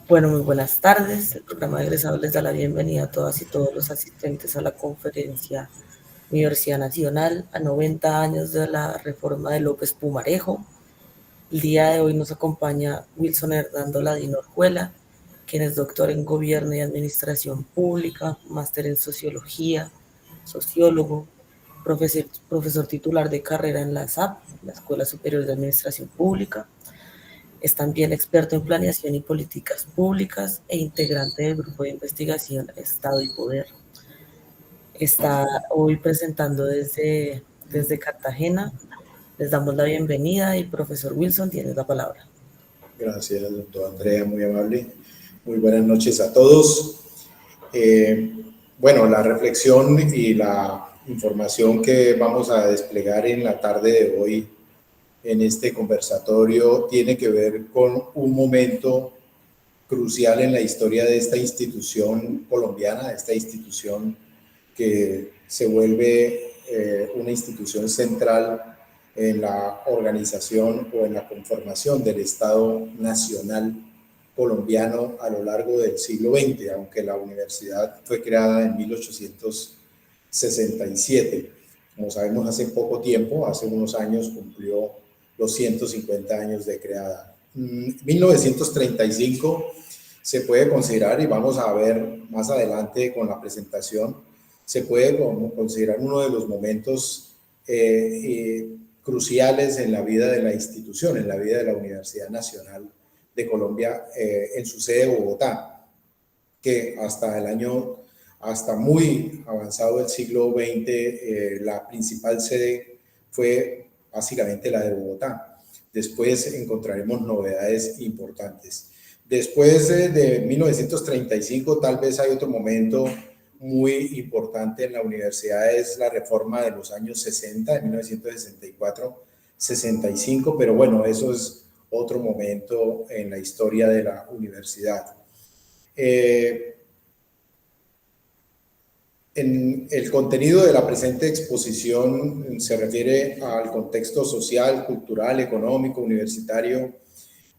Bueno, muy buenas tardes. El programa de egresados les da la bienvenida a todas y todos los asistentes a la conferencia Universidad Nacional a 90 años de la reforma de López Pumarejo. El día de hoy nos acompaña Wilson Hernando Ladino Orjuela, quien es doctor en Gobierno y Administración Pública, máster en Sociología, sociólogo, profesor titular de carrera en la SAP, la Escuela Superior de Administración Pública. Es también experto en planeación y políticas públicas e integrante del grupo de investigación Estado y Poder. Está hoy presentando desde Cartagena. Les damos la bienvenida y profesor Wilson, tienes la palabra. Gracias, doctor Andrea, muy amable. Muy buenas noches a todos. Bueno, la reflexión y la información que vamos a desplegar en la tarde de hoy en este conversatorio tiene que ver con un momento crucial en la historia de esta institución colombiana, esta institución que se vuelve una institución central en la organización o en la conformación del Estado Nacional colombiano a lo largo del siglo XX, aunque la universidad fue creada en 1867. Como sabemos, hace poco tiempo, hace unos años, cumplió los 150 años de creada. 1935 se puede considerar, y vamos a ver más adelante con la presentación, se puede considerar uno de los momentos cruciales en la vida de la institución, en la vida de la Universidad Nacional de Colombia, en su sede Bogotá, que hasta muy avanzado el siglo XX, la principal sede fue básicamente la de Bogotá. Después encontraremos novedades importantes. Después de 1935, tal vez hay otro momento muy importante en la universidad, es la reforma de los años 60, de 1964-65, pero bueno, eso es otro momento en la historia de la universidad. En el contenido de la presente exposición se refiere al contexto social, cultural, económico, universitario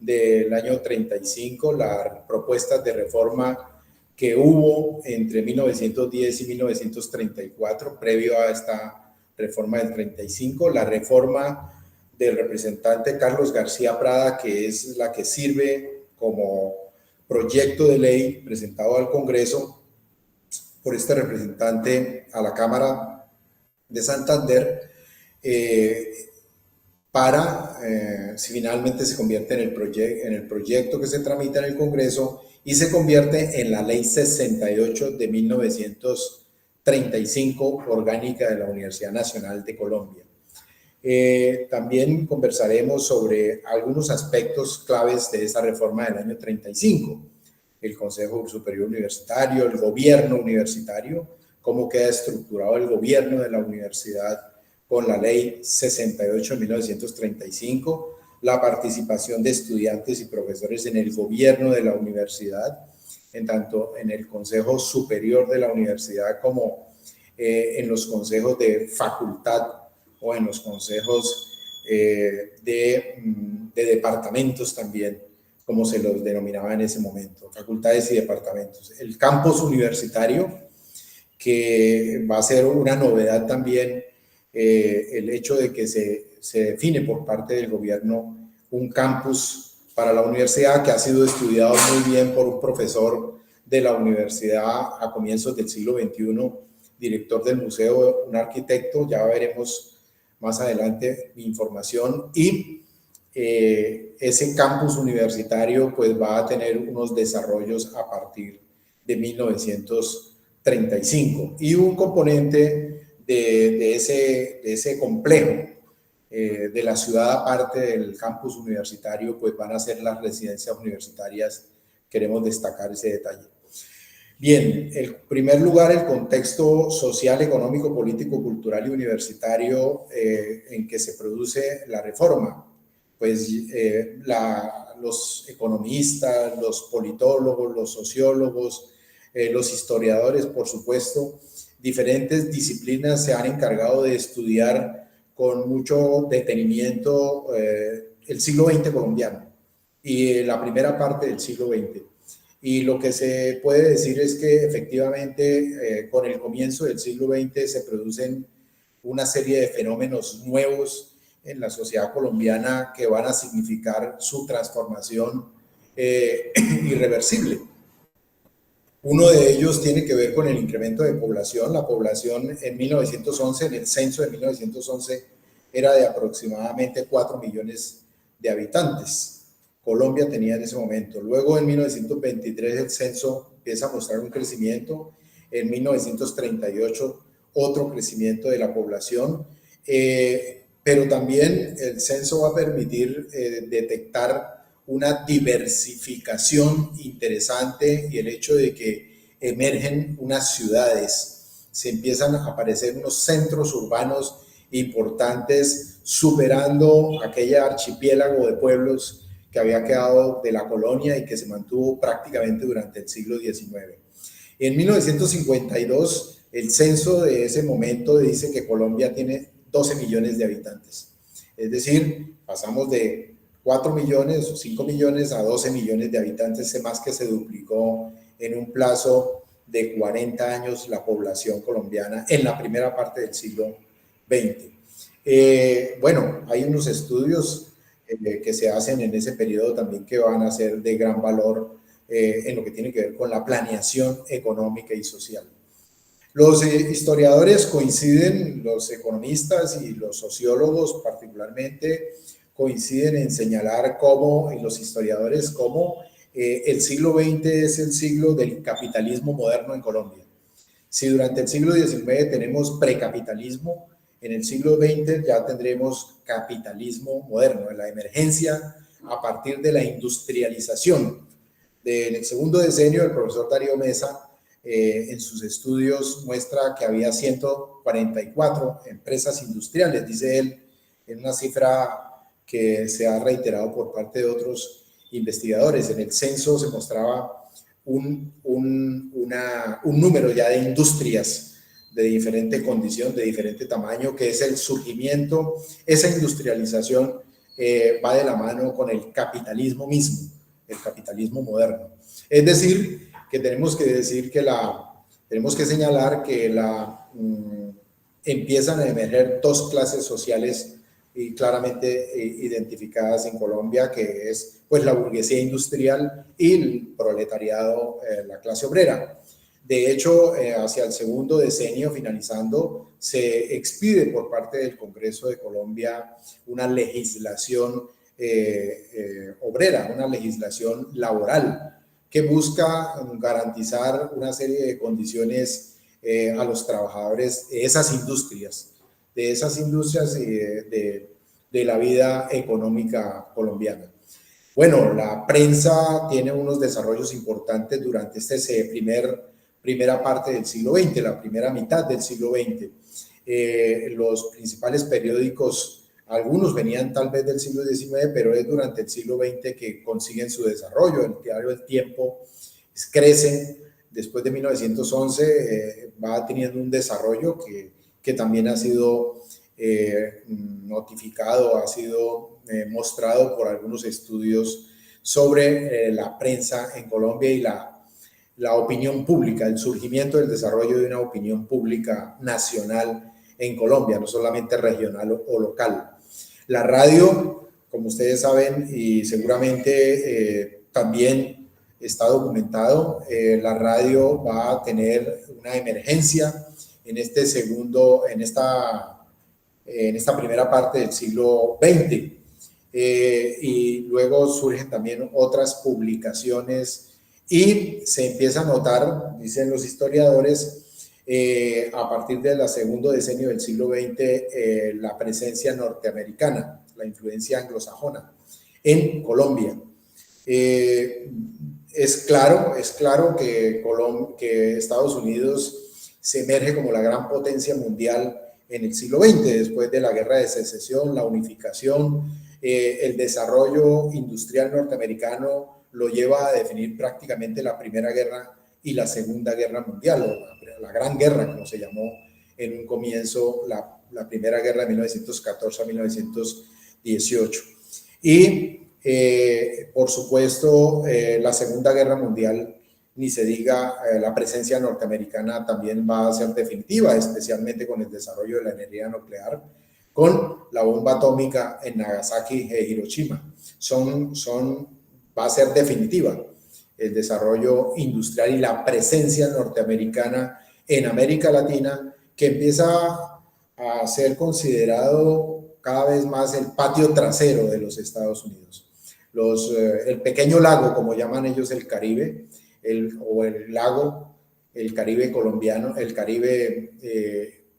del año 35, las propuestas de reforma que hubo entre 1910 y 1934, previo a esta reforma del 35, la reforma del representante Carlos García Prada, que es la que sirve como proyecto de ley presentado al Congreso por este representante a la Cámara de Santander, si finalmente se convierte en el proyecto que se tramita en el Congreso y se convierte en la Ley 68 de 1935, orgánica de la Universidad Nacional de Colombia. También conversaremos sobre algunos aspectos claves de esa reforma del año 35. El Consejo Superior Universitario, el gobierno universitario, cómo queda estructurado el gobierno de la universidad con la Ley 68 de 1935, la participación de estudiantes y profesores en el gobierno de la universidad, en tanto en el Consejo Superior de la Universidad como en los consejos de facultad o en los consejos de departamentos también, como se los denominaba en ese momento, facultades y departamentos. El campus universitario, que va a ser una novedad también, el hecho de que se define por parte del gobierno un campus para la universidad que ha sido estudiado muy bien por un profesor de la universidad a comienzos del siglo XXI, director del museo, un arquitecto, ya veremos más adelante información, y ese campus universitario pues va a tener unos desarrollos a partir de 1935 y un componente de ese complejo de la ciudad, aparte del campus universitario, pues van a ser las residencias universitarias. Queremos destacar ese detalle. Bien, en primer lugar, el contexto social, económico, político, cultural y universitario en que se produce la reforma. Pues los economistas, los politólogos, los sociólogos, los historiadores, por supuesto, diferentes disciplinas se han encargado de estudiar con mucho detenimiento el siglo XX colombiano y la primera parte del siglo XX. Y lo que se puede decir es que efectivamente con el comienzo del siglo XX se producen una serie de fenómenos nuevos en la sociedad colombiana que van a significar su transformación irreversible. Uno de ellos tiene que ver con el incremento de población. La población en 1911, en el censo de 1911, era de aproximadamente 4 millones de habitantes. Colombia tenía en ese momento. Luego, en 1923, el censo empieza a mostrar un crecimiento. En 1938, otro crecimiento de la población. Pero también el censo va a permitir detectar una diversificación interesante y el hecho de que emergen unas ciudades, se empiezan a aparecer unos centros urbanos importantes, superando aquella archipiélago de pueblos que había quedado de la colonia y que se mantuvo prácticamente durante el siglo XIX. En 1952, el censo de ese momento dice que Colombia tiene 12 millones de habitantes. Es decir, pasamos de 4 millones o 5 millones a 12 millones de habitantes, más que se duplicó en un plazo de 40 años la población colombiana en la primera parte del siglo XX. Bueno, hay unos estudios que se hacen en ese periodo también que van a ser de gran valor en lo que tiene que ver con la planeación económica y social. Los historiadores coinciden, los economistas y los sociólogos particularmente, coinciden en señalar cómo, y los historiadores, cómo el siglo XX es el siglo del capitalismo moderno en Colombia. Si durante el siglo XIX tenemos precapitalismo, en el siglo XX ya tendremos capitalismo moderno, en la emergencia a partir de la industrialización. En el segundo decenio, el profesor Darío Mesa, en sus estudios, muestra que había 144 empresas industriales, dice él, en una cifra que se ha reiterado por parte de otros investigadores. En el censo se mostraba un número ya de industrias de diferente condición, de diferente tamaño, que es el surgimiento, esa industrialización va de la mano con el capitalismo mismo, el capitalismo moderno. Es decir, que tenemos que señalar que empiezan a emerger dos clases sociales y claramente identificadas en Colombia, que es pues la burguesía industrial y el proletariado, la clase obrera. De hecho, hacia el segundo decenio finalizando, se expide por parte del Congreso de Colombia una legislación obrera, una legislación laboral que busca garantizar una serie de condiciones a los trabajadores de esas industrias y de la vida económica colombiana. Bueno, la prensa tiene unos desarrollos importantes durante primera parte del siglo XX, la primera mitad del siglo XX. Los principales periódicos, algunos venían tal vez del siglo XIX, pero es durante el siglo XX que consiguen su desarrollo. El diario El Tiempo crece después de 1911, va teniendo un desarrollo que también ha sido notificado, ha sido mostrado por algunos estudios sobre la prensa en Colombia y la opinión pública, el surgimiento del desarrollo de una opinión pública nacional en Colombia, no solamente regional o local. La radio, como ustedes saben y seguramente también está documentado, la radio va a tener una emergencia en esta primera parte del siglo XX. Y luego surgen también otras publicaciones y se empieza a notar, dicen los historiadores, a partir del segundo decenio del siglo XX, la presencia norteamericana, la influencia anglosajona en Colombia. Es claro que Estados Unidos se emerge como la gran potencia mundial en el siglo XX, después de la Guerra de Secesión, la unificación, el desarrollo industrial norteamericano lo lleva a definir prácticamente la Primera Guerra y la Segunda Guerra Mundial, o la Gran Guerra, como se llamó en un comienzo, la Primera Guerra de 1914 a 1918. Y Por supuesto, la Segunda Guerra Mundial, ni se diga, la presencia norteamericana también va a ser definitiva, especialmente con el desarrollo de la energía nuclear, con la bomba atómica en Nagasaki e Hiroshima. Va a ser definitiva el desarrollo industrial y la presencia norteamericana en América Latina, que empieza a ser considerado cada vez más el patio trasero de los Estados Unidos. El pequeño lago, como llaman ellos el Caribe, o el lago, el Caribe colombiano, el Caribe,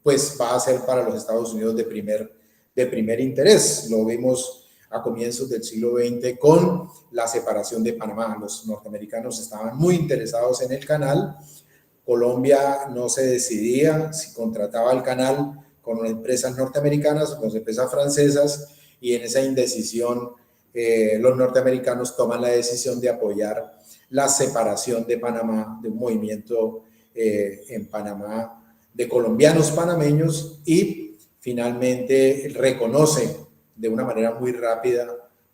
pues va a ser para los Estados Unidos de primer interés. Lo vimos a comienzos del siglo XX con la separación de Panamá. Los norteamericanos estaban muy interesados en el canal. Colombia no se decidía si contrataba el canal con empresas norteamericanas o con empresas francesas, y en esa indecisión los norteamericanos toman la decisión de apoyar la separación de Panamá, de un movimiento en Panamá de colombianos panameños, y finalmente reconoce de una manera muy rápida,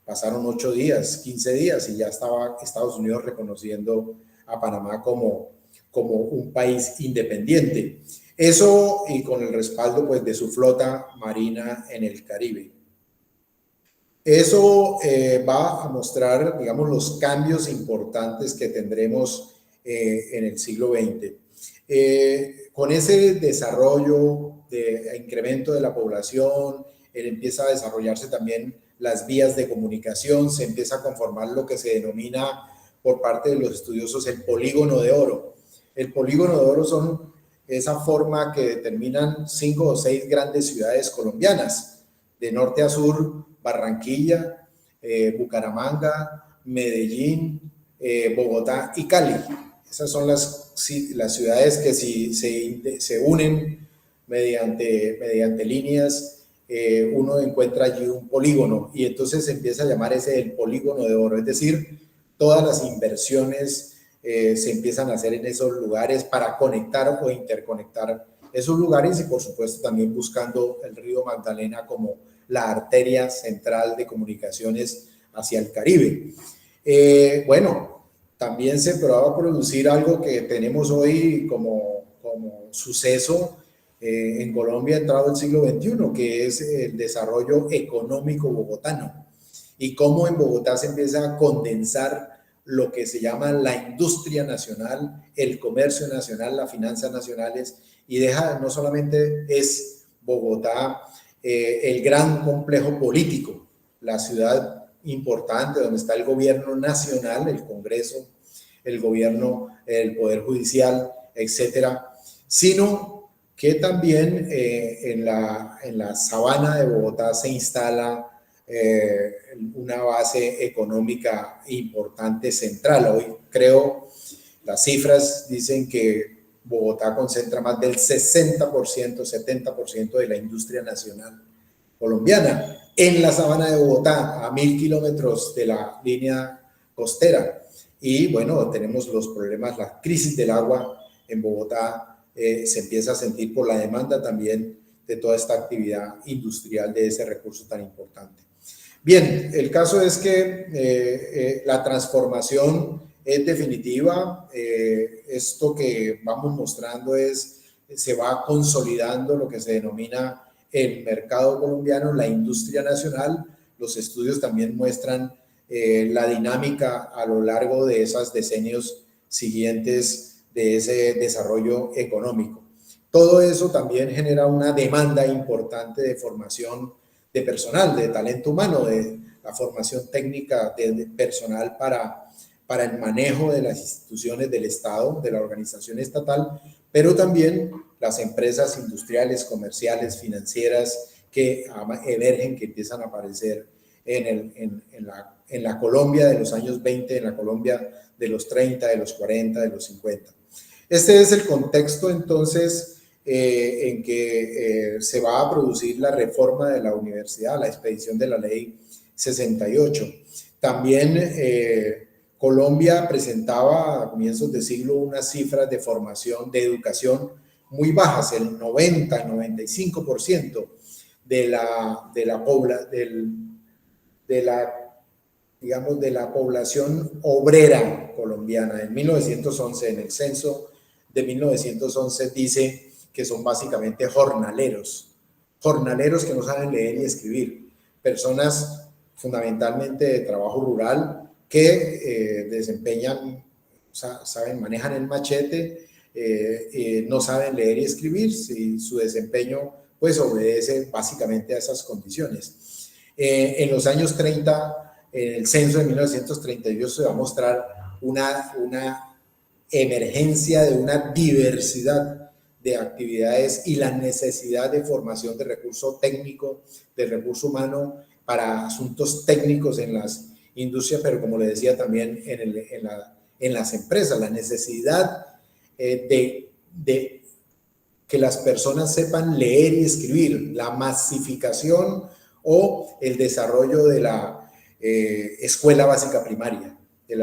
pasaron 8 días, 15 días, y ya estaba Estados Unidos reconociendo a Panamá como un país independiente. Eso, y con el respaldo pues de su flota marina en el Caribe. Eso va a mostrar, digamos, los cambios importantes que tendremos en el siglo XX. Con ese desarrollo de incremento de la población, empieza a desarrollarse también las vías de comunicación, se empieza a conformar lo que se denomina por parte de los estudiosos el polígono de oro. El polígono de oro son esa forma que determinan 5 o 6 grandes ciudades colombianas, de norte a sur: Barranquilla, Bucaramanga, Medellín, Bogotá y Cali. Esas son las ciudades que si se unen mediante líneas, uno encuentra allí un polígono, y entonces se empieza a llamar ese el polígono de oro, es decir, todas las inversiones se empiezan a hacer en esos lugares para conectar o interconectar esos lugares, y por supuesto también buscando el río Magdalena como la arteria central de comunicaciones hacia el Caribe. Bueno, también se va a producir algo que tenemos hoy como suceso en Colombia entrado el siglo XXI, que es el desarrollo económico bogotano, y cómo en Bogotá se empieza a condensar lo que se llama la industria nacional, el comercio nacional, las finanzas nacionales, y no solamente es Bogotá el gran complejo político, la ciudad importante donde está el gobierno nacional, el Congreso, el gobierno, el Poder Judicial, etcétera, sino que también en la sabana de Bogotá se instala una base económica importante central. Hoy creo, las cifras dicen que Bogotá concentra más del 60%, 70% de la industria nacional colombiana en la sabana de Bogotá, a 1000 kilómetros de la línea costera. Y bueno, tenemos los problemas, la crisis del agua en Bogotá se empieza a sentir por la demanda también de toda esta actividad industrial de ese recurso tan importante. Bien, el caso es que la transformación es definitiva. Esto que vamos mostrando se va consolidando lo que se denomina el mercado colombiano, la industria nacional. Los estudios también muestran la dinámica a lo largo de esos decenios siguientes de ese desarrollo económico. Todo eso también genera una demanda importante de formación de personal, de talento humano, de la formación técnica de personal para el manejo de las instituciones del Estado, de la organización estatal, pero también las empresas industriales, comerciales, financieras que emergen, que empiezan a aparecer en la Colombia de los años 20, en la Colombia de los 30, de los 40, de los 50. Este es el contexto entonces en que se va a producir la reforma de la universidad, la expedición de la ley 68. También Colombia presentaba a comienzos de siglo unas cifras de formación, de educación muy bajas, el 90, 95% de la digamos, de la población obrera colombiana. En 1911, en el censo de 1911, dice que son básicamente jornaleros que no saben leer y escribir, personas fundamentalmente de trabajo rural que desempeñan, manejan el machete, no saben leer y escribir, y su desempeño pues obedece básicamente a esas condiciones. En los años 30, en el censo de 1932 se va a mostrar una emergencia de una diversidad de actividades y la necesidad de formación de recurso técnico, de recurso humano para asuntos técnicos en las industrias, pero como le decía también en las empresas, la necesidad de que las personas sepan leer y escribir, la masificación o el desarrollo de la escuela básica primaria, de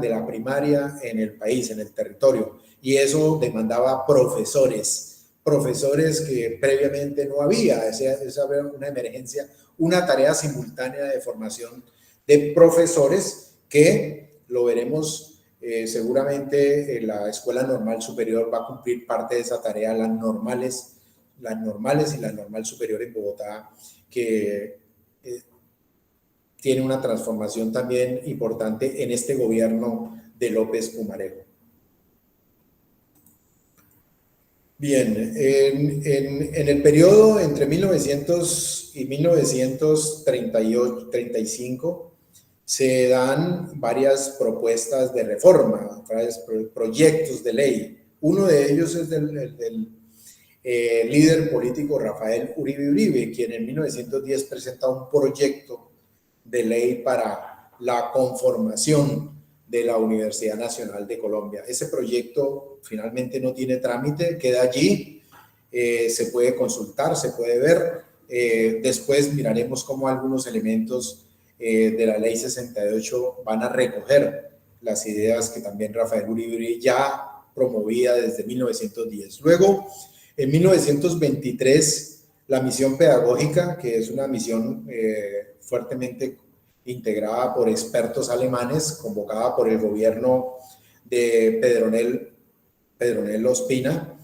la primaria en el país, en el territorio, y eso demandaba profesores que previamente no había. Esa era una emergencia, una tarea simultánea de formación de profesores que lo veremos seguramente. La Escuela Normal Superior va a cumplir parte de esa tarea, las normales y la Normal Superior en Bogotá, que tiene una transformación también importante en este gobierno de López Pumarejo. Bien, en el periodo entre 1900 y 1935 se dan varias propuestas de reforma, varios proyectos de ley. Uno de ellos es del líder político Rafael Uribe Uribe, quien en 1910 presenta un proyecto de ley para la conformación de la Universidad Nacional de Colombia. Ese proyecto finalmente no tiene trámite, queda allí, se puede consultar, se puede ver. Después miraremos cómo algunos elementos de la Ley 68 van a recoger las ideas que también Rafael Uribe ya promovía desde 1910. Luego, en 1923, la misión pedagógica, que es una misión fuertemente integrada por expertos alemanes, convocada por el gobierno de Pedronel Ospina,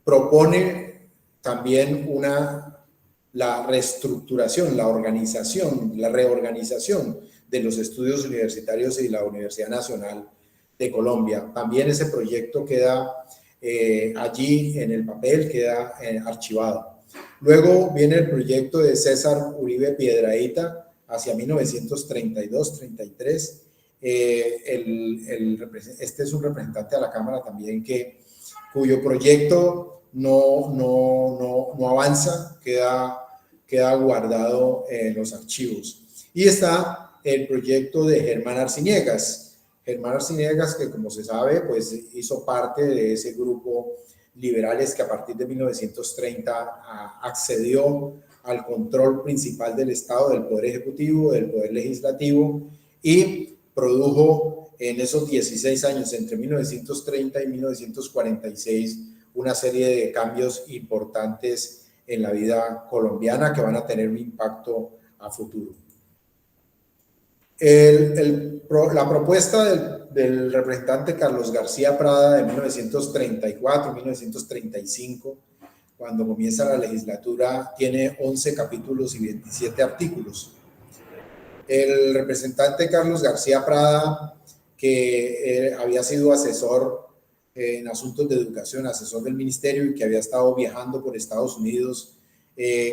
propone también la reestructuración, la reorganización de los estudios universitarios y la Universidad Nacional de Colombia. También ese proyecto queda allí en el papel, queda archivado. Luego viene el proyecto de César Uribe Piedrahíta hacia 1932-33. Este es un representante a la Cámara también cuyo proyecto no avanza, queda guardado en los archivos. Y está el proyecto de Germán Arciniegas. Germán Arciniegas, que como se sabe, pues hizo parte de ese grupo liberales que a partir de 1930 accedió al control principal del Estado, del Poder Ejecutivo, del Poder Legislativo, y produjo en esos 16 años, entre 1930 y 1946, una serie de cambios importantes en la vida colombiana que van a tener un impacto a futuro. La propuesta del representante Carlos García Prada de 1934-1935, cuando comienza la legislatura, tiene 11 capítulos y 27 artículos. El representante Carlos García Prada, que había sido asesor en asuntos de educación, asesor del ministerio, y que había estado viajando por Estados Unidos,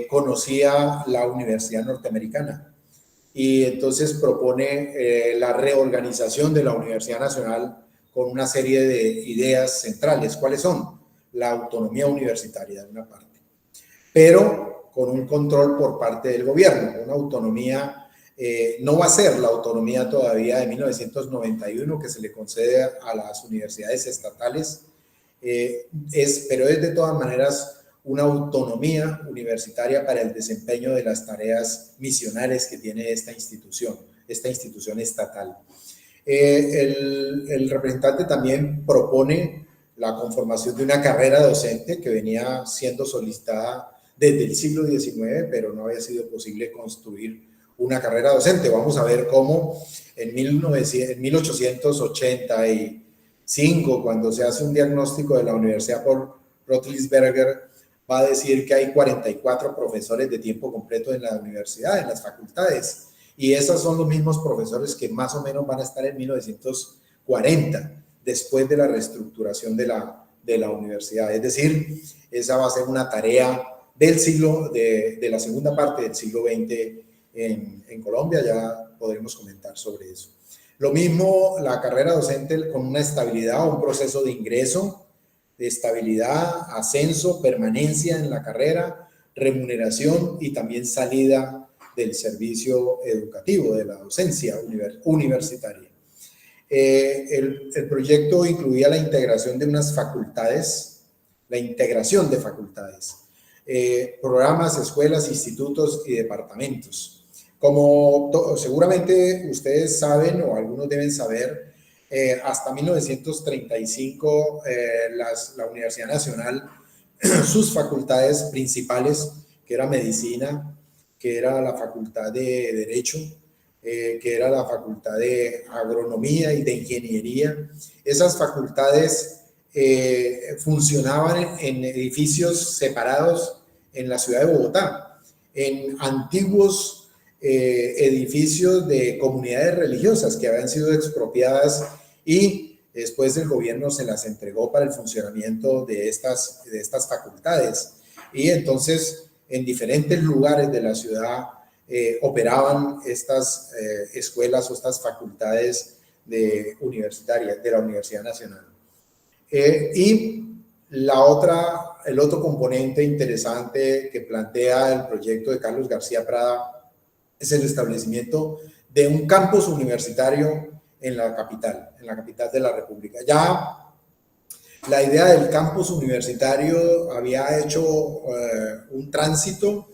conocía la Universidad Norteamericana. Y entonces propone la reorganización de la Universidad Nacional con una serie de ideas centrales. ¿Cuáles son? La autonomía universitaria, de una parte, pero con un control por parte del gobierno. Una autonomía, no va a ser la autonomía todavía de 1991 que se le concede a las universidades estatales, pero es de todas maneras una autonomía universitaria para el desempeño de las tareas misionales que tiene esta institución estatal. El representante también propone la conformación de una carrera docente que venía siendo solicitada desde el siglo XIX, pero no había sido posible construir una carrera docente. Vamos a ver cómo en 1885, cuando se hace un diagnóstico de la Universidad por Rotlisberger, va a decir que hay 44 profesores de tiempo completo en la universidad, en las facultades, y esos son los mismos profesores que más o menos van a estar en 1940, después de la reestructuración de la universidad. Es decir, esa va a ser una tarea del siglo, de la segunda parte del siglo XX en Colombia. Ya podremos comentar sobre eso. Lo mismo la carrera docente con una estabilidad, un proceso de ingreso, de estabilidad, ascenso, permanencia en la carrera, remuneración y también salida del servicio educativo, de la docencia universitaria. El proyecto incluía la integración de unas facultades, la integración de facultades, programas, escuelas, institutos y departamentos. Como seguramente ustedes saben o algunos deben saber, hasta 1935 la Universidad Nacional, sus facultades principales, que era medicina, que era la facultad de Derecho, que era la facultad de Agronomía y de Ingeniería, esas facultades funcionaban en edificios separados en la ciudad de Bogotá, en antiguos edificios de comunidades religiosas que habían sido expropiadas y después el gobierno se las entregó para el funcionamiento de estas facultades. Y entonces en diferentes lugares de la ciudad operaban estas escuelas o estas facultades universitarias de la Universidad Nacional. Y el otro componente interesante que plantea el proyecto de Carlos García Prada es el establecimiento de un campus universitario en la capital de la República. Ya la idea del campus universitario había hecho un tránsito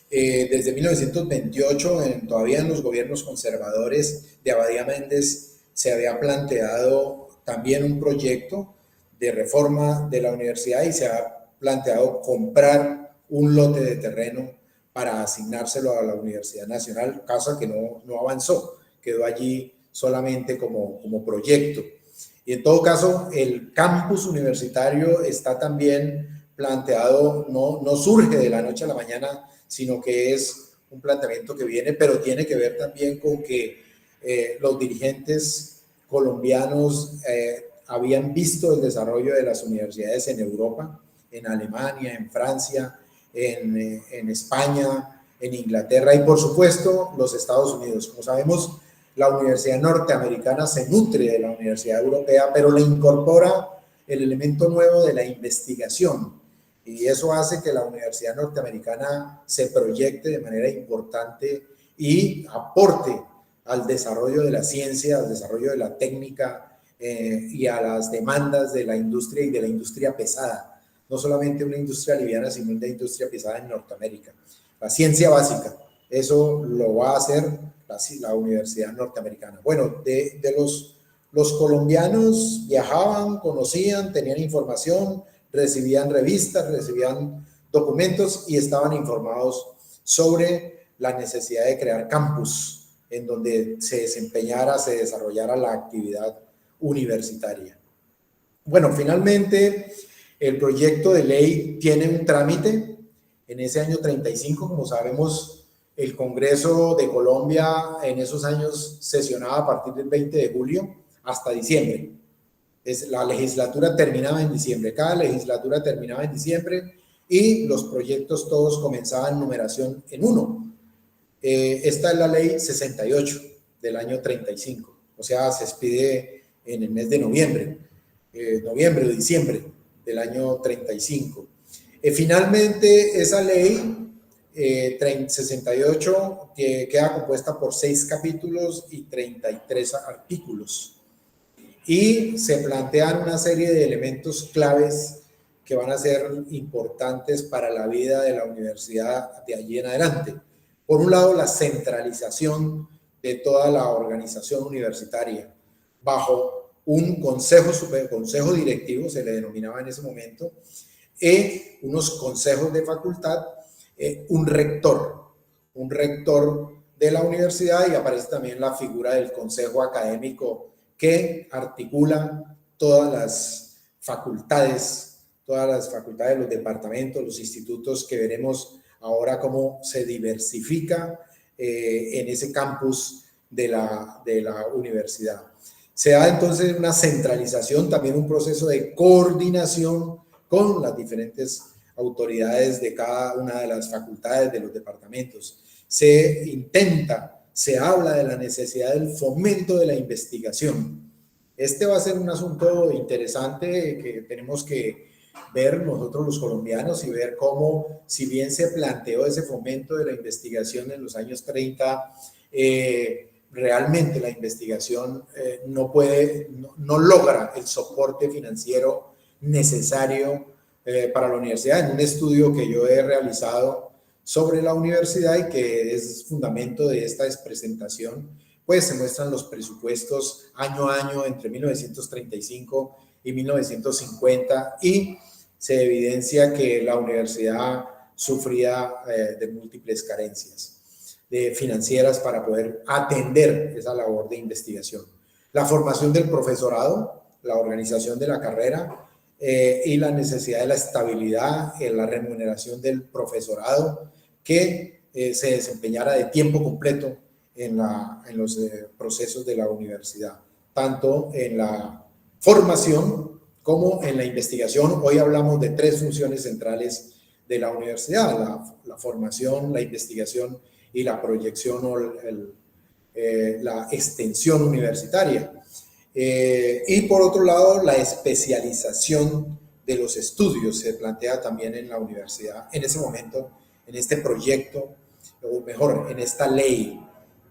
desde 1928, todavía en los gobiernos conservadores de Abadía Méndez, se había planteado también un proyecto de reforma de la universidad y se ha planteado comprar un lote de terreno para asignárselo a la Universidad Nacional, cosa que no avanzó, quedó allí solamente como proyecto. Y en todo caso, el campus universitario está también planteado, no surge de la noche a la mañana, sino que es un planteamiento que viene, pero tiene que ver también con que los dirigentes colombianos habían visto el desarrollo de las universidades en Europa, en Alemania, en Francia, en España, en Inglaterra y por supuesto los Estados Unidos. Como sabemos, la universidad norteamericana se nutre de la universidad europea, pero le incorpora el elemento nuevo de la investigación. Y eso hace que la universidad norteamericana se proyecte de manera importante y aporte al desarrollo de la ciencia, al desarrollo de la técnica y a las demandas de la industria y de la industria pesada. No solamente una industria liviana, sino una industria pesada en Norteamérica. La ciencia básica, eso lo va a hacer la universidad norteamericana. Bueno, los colombianos viajaban, conocían, tenían información, recibían revistas, recibían documentos y estaban informados sobre la necesidad de crear campus en donde se desempeñara, se desarrollara la actividad universitaria. Bueno, finalmente el proyecto de ley tiene un trámite en ese año 35, como sabemos. El Congreso de Colombia en esos años sesionaba a partir del 20 de julio hasta diciembre. La legislatura terminaba en diciembre, cada legislatura terminaba en diciembre y los proyectos todos comenzaban numeración en 1. Esta es la ley 68 del año 35, o sea, se expide en el mes de noviembre o diciembre del año 35. Finalmente, esa ley 68 que queda compuesta por 6 capítulos y 33 artículos y se plantean una serie de elementos claves que van a ser importantes para la vida de la universidad de allí en adelante. Por un lado, la centralización de toda la organización universitaria bajo un consejo directivo, se le denominaba en ese momento, unos consejos de facultad, un rector de la universidad, y aparece también la figura del consejo académico que articula todas las facultades, los departamentos, los institutos, que veremos ahora cómo se diversifica en ese campus de la universidad. Se da entonces una centralización, también un proceso de coordinación con las diferentes autoridades de cada una de las facultades, de los departamentos. Se habla de la necesidad del fomento de la investigación. Este va a ser un asunto interesante que tenemos que ver nosotros los colombianos y ver cómo, si bien se planteó ese fomento de la investigación en los años 30, realmente la investigación no logra el soporte financiero necesario para la universidad. En un estudio que yo he realizado sobre la universidad y que es fundamento de esta presentación, pues se muestran los presupuestos año a año entre 1935 y 1950 y se evidencia que la universidad sufría de múltiples carencias financieras para poder atender esa labor de investigación. La formación del profesorado, la organización de la carrera y la necesidad de la estabilidad en la remuneración del profesorado que se desempeñara de tiempo completo en los procesos de la universidad, tanto en la formación como en la investigación. Hoy hablamos de tres funciones centrales de la universidad: la formación, la investigación y la proyección o la extensión universitaria. Y por otro lado, la especialización de los estudios se plantea también en la universidad en ese momento, en este proyecto, o mejor, en esta ley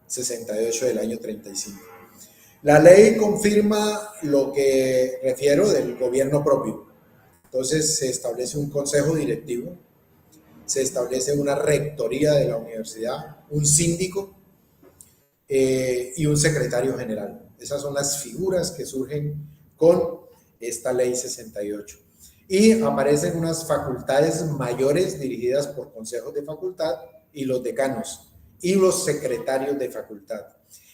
68 del año 35. La ley confirma lo que refiero del gobierno propio. Entonces se establece un consejo directivo, se establece una rectoría de la universidad, un síndico y un secretario general. Esas son las figuras que surgen con esta ley 68. Y aparecen unas facultades mayores dirigidas por consejos de facultad y los decanos y los secretarios de facultad,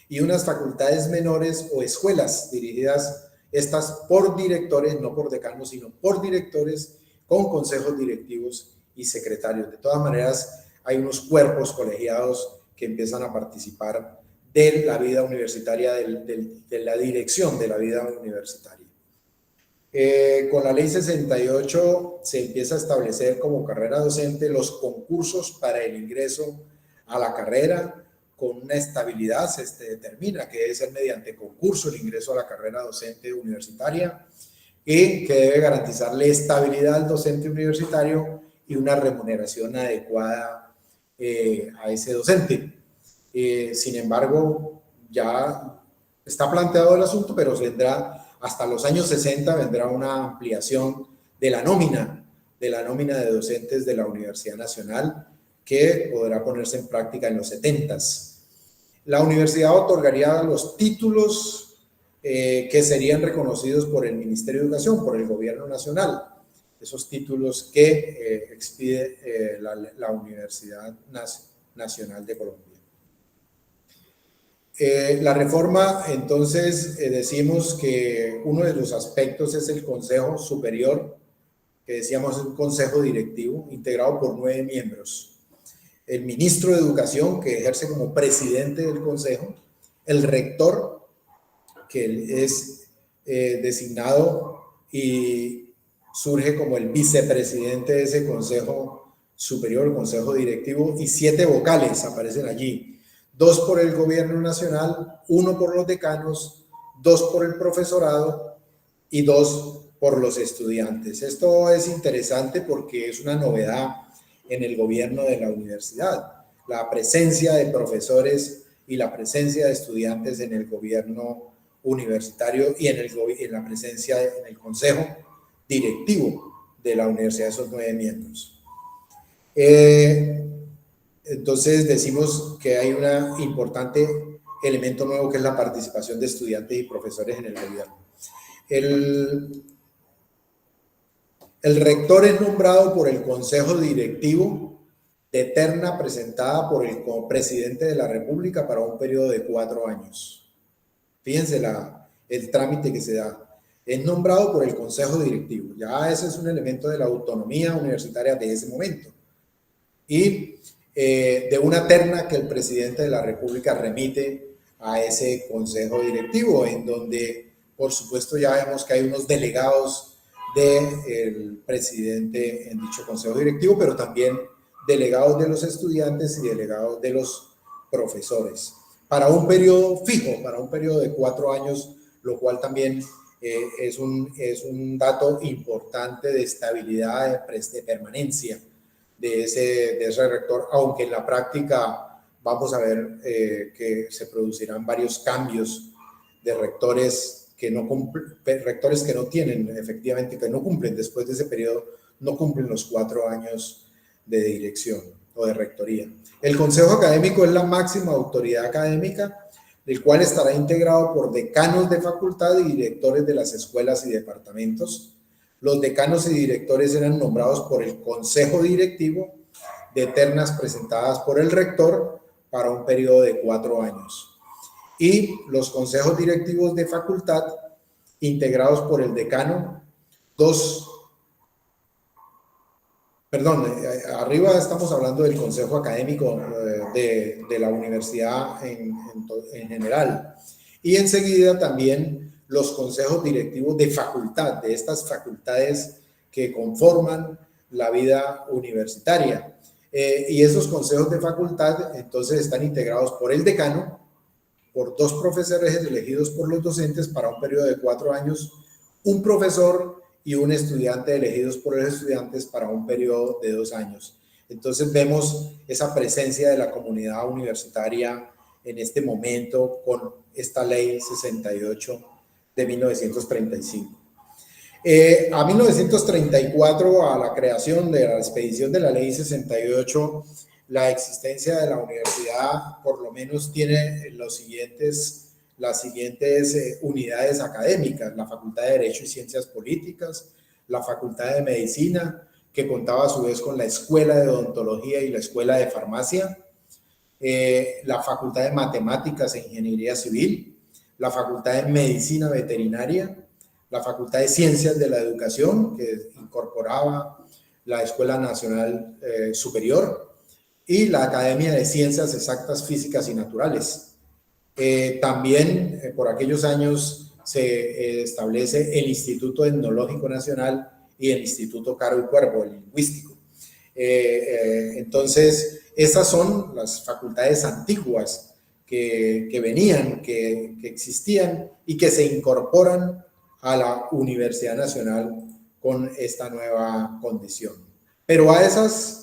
y unas facultades menores o escuelas dirigidas estas por directores, no por decanos, sino por directores con consejos directivos y secretarios. De todas maneras, hay unos cuerpos colegiados que empiezan a participar de la vida universitaria, de la dirección de la vida universitaria. Con la ley 68 se empieza a establecer como carrera docente los concursos para el ingreso a la carrera. Con una estabilidad se determina que debe ser mediante concurso el ingreso a la carrera docente universitaria y que debe garantizarle estabilidad al docente universitario y una remuneración adecuada a ese docente. Sin embargo, ya está planteado el asunto, pero vendrá hasta los años 60, vendrá una ampliación de la nómina de docentes de la Universidad Nacional, que podrá ponerse en práctica en los 70s. La universidad otorgaría los títulos que serían reconocidos por el Ministerio de Educación, por el Gobierno Nacional, esos títulos que expide la Universidad Nacional de Colombia. La reforma, entonces, decimos que uno de los aspectos es el Consejo Superior, que decíamos es un consejo directivo integrado por 9 miembros. El ministro de Educación, que ejerce como presidente del consejo, el rector, que es designado y surge como el vicepresidente de ese consejo superior, el consejo directivo, y 7 vocales aparecen allí: 2 por el gobierno nacional, 1 por los decanos, 2 por el profesorado y 2 por los estudiantes. Esto es interesante porque es una novedad en el gobierno de la universidad, la presencia de profesores y la presencia de estudiantes en el gobierno universitario y en la presencia en el consejo directivo de la universidad, esos 9 miembros. Entonces decimos que hay un importante elemento nuevo, que es la participación de estudiantes y profesores en el gobierno. El rector es nombrado por el consejo directivo de terna presentada por el presidente de la República para un periodo de 4 años. Fíjense el trámite que se da. Es nombrado por el Consejo Directivo. Ya ese es un elemento de la autonomía universitaria de ese momento. Y de una terna que el presidente de la República remite a ese Consejo Directivo, en donde, por supuesto, ya vemos que hay unos delegados del presidente en dicho Consejo Directivo, pero también delegados de los estudiantes y delegados de los profesores, para un periodo fijo, para un periodo de 4 años, lo cual también es un dato importante de estabilidad, de permanencia de ese rector, aunque en la práctica vamos a ver que se producirán varios cambios de rectores que no tienen, efectivamente, que no cumplen después de ese periodo, no cumplen los 4 años de dirección o de rectoría. El Consejo Académico es la máxima autoridad académica, el cual estará integrado por decanos de facultad y directores de las escuelas y departamentos. Los decanos y directores eran nombrados por el Consejo Directivo de ternas presentadas por el rector para un periodo de 4 años. Y los consejos directivos de facultad, integrados por el decano, arriba estamos hablando del consejo académico de la universidad en general. Y enseguida también los consejos directivos de facultad, de estas facultades que conforman la vida universitaria. Y esos consejos de facultad entonces están integrados por el decano, por 2 profesores elegidos por los docentes para un periodo de 4 años, un profesor y un estudiante elegidos por los estudiantes para un periodo de 2 años. Entonces vemos esa presencia de la comunidad universitaria en este momento con esta ley 68 de 1935. A 1934, a la creación de la expedición de la ley 68, la existencia de la universidad por lo menos tiene las siguientes unidades académicas: la Facultad de Derecho y Ciencias Políticas, la Facultad de Medicina, que contaba a su vez con la Escuela de Odontología y la Escuela de Farmacia, la Facultad de Matemáticas e Ingeniería Civil, la Facultad de Medicina Veterinaria, la Facultad de Ciencias de la Educación, que incorporaba la Escuela Nacional Superior, y la Academia de Ciencias Exactas, Físicas y Naturales. También por aquellos años se establece el Instituto Etnológico Nacional y el Instituto Caro y Cuervo, el lingüístico. Entonces, estas son las facultades antiguas que venían, que existían y que se incorporan a la Universidad Nacional con esta nueva condición. Pero a esa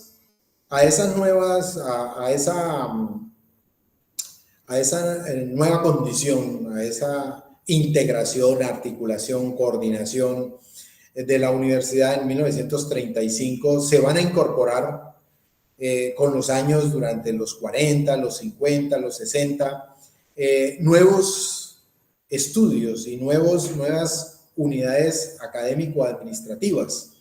nueva condición, a esa integración, articulación, coordinación de la universidad en 1935, se van a incorporar con los años, durante los 40, los 50, los 60, nuevos estudios y nuevas unidades académico-administrativas.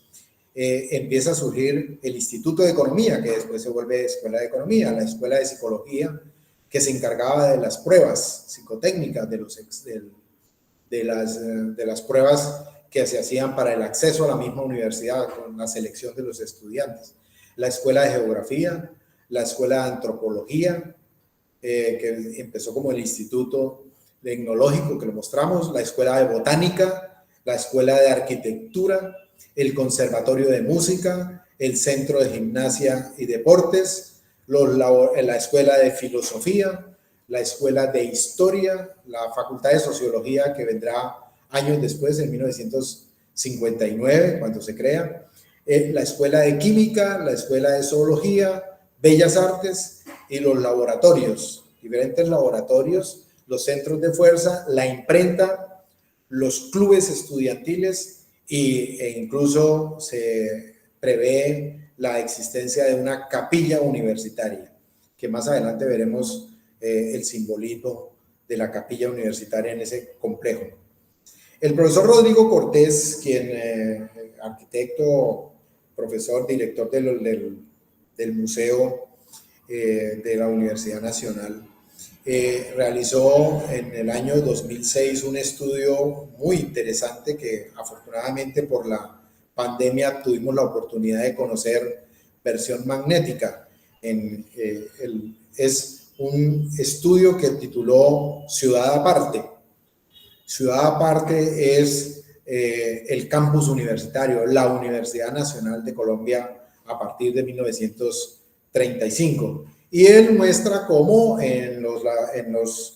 Empieza a surgir el Instituto de Economía, que después se vuelve Escuela de Economía, la Escuela de Psicología, que se encargaba de las pruebas psicotécnicas, de las pruebas que se hacían para el acceso a la misma universidad, con la selección de los estudiantes. La Escuela de Geografía, la Escuela de Antropología, que empezó como el Instituto Tecnológico, que lo mostramos, la Escuela de Botánica, la Escuela de Arquitectura, el Conservatorio de Música, el Centro de Gimnasia y Deportes, la Escuela de Filosofía, la Escuela de Historia, la Facultad de Sociología, que vendrá años después, en 1959, cuando se crea, la Escuela de Química, la Escuela de Zoología, Bellas Artes y los laboratorios, diferentes laboratorios, los centros de fuerza, la imprenta, los clubes estudiantiles e incluso se prevé la existencia de una capilla universitaria, que más adelante veremos el simbolismo de la capilla universitaria en ese complejo. El profesor Rodrigo Cortés, quien arquitecto, profesor, director del Museo de la Universidad Nacional. Realizó en el año 2006 un estudio muy interesante que afortunadamente por la pandemia tuvimos la oportunidad de conocer versión magnética. Es un estudio que tituló Ciudad Aparte. Ciudad Aparte es el campus universitario, la Universidad Nacional de Colombia a partir de 1935. Y él muestra cómo en los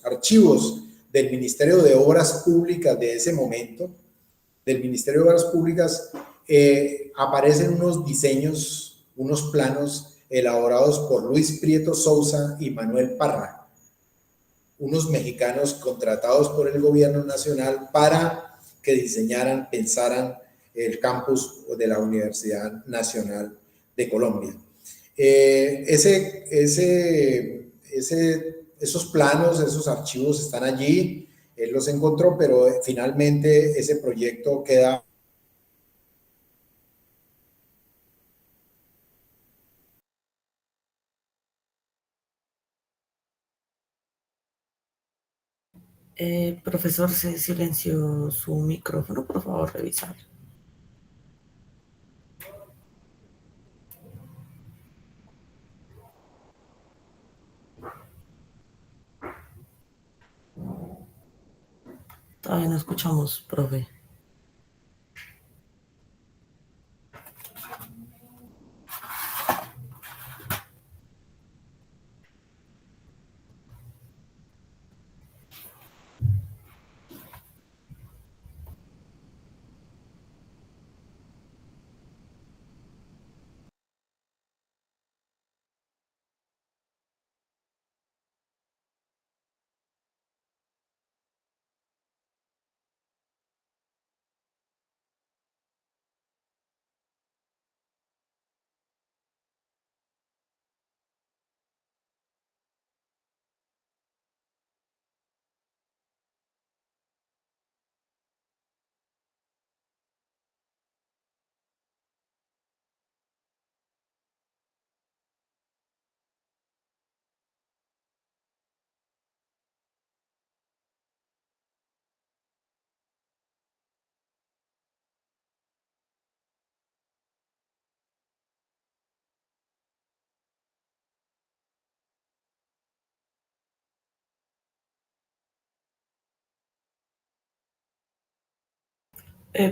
archivos del Ministerio de Obras Públicas de ese momento, del Ministerio de Obras Públicas, aparecen unos diseños, unos planos elaborados por Luis Prieto Sousa y Manuel Parra, unos mexicanos contratados por el gobierno nacional para que diseñaran, pensaran el campus de la Universidad Nacional de Colombia. Esos planos, esos archivos están allí, él los encontró, pero finalmente ese proyecto queda. Profesor, se silenció su micrófono, por favor, revisar. Todavía no escuchamos, profe.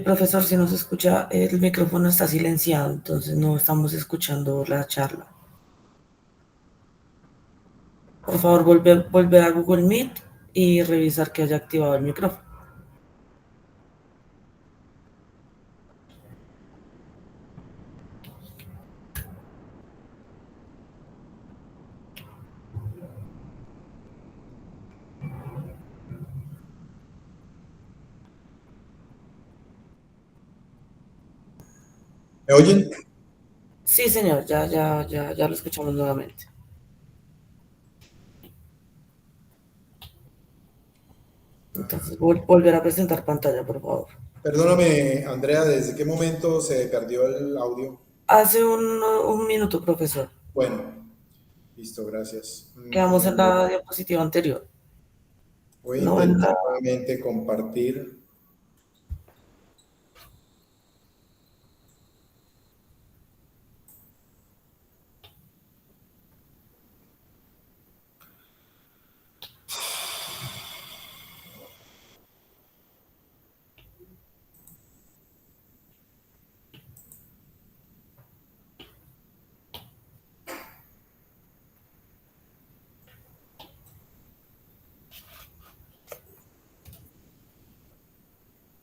Profesor, si nos escucha, el micrófono está silenciado, entonces no estamos escuchando la charla. Por favor, volver a Google Meet y revisar que haya activado el micrófono. ¿Me oyen? Sí, señor, ya lo escuchamos nuevamente. Entonces, volver a presentar pantalla, por favor. Perdóname, Andrea, ¿desde qué momento se perdió el audio? Hace un minuto, profesor. Bueno, listo, gracias. Quedamos en la diapositiva anterior. Voy a No en intentar la... nuevamente compartir.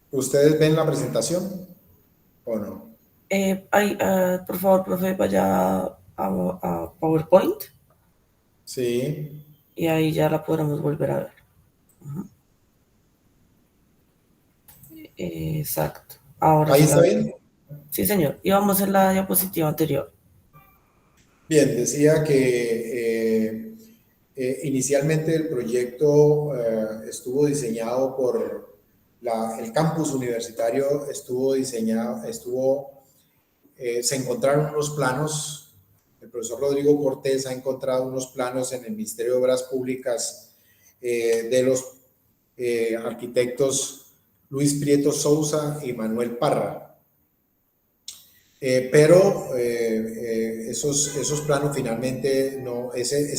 ¿Ustedes ven la presentación o no? Por favor, profe, vaya a PowerPoint Sí. y ahí ya la podremos volver a ver. Ujú. Exacto. Ahora ¿Ahí sí la está veo. bien? Sí, señor. Y vamos en la diapositiva anterior. Bien, decía que inicialmente el proyecto estuvo diseñado por el campus universitario, estuvo diseñado, se encontraron unos planos el profesor Rodrigo Cortés ha encontrado unos planos en el Ministerio de Obras Públicas de los arquitectos Luis Prieto Sousa y Manuel Parra. Pero esos planos finalmente no, ese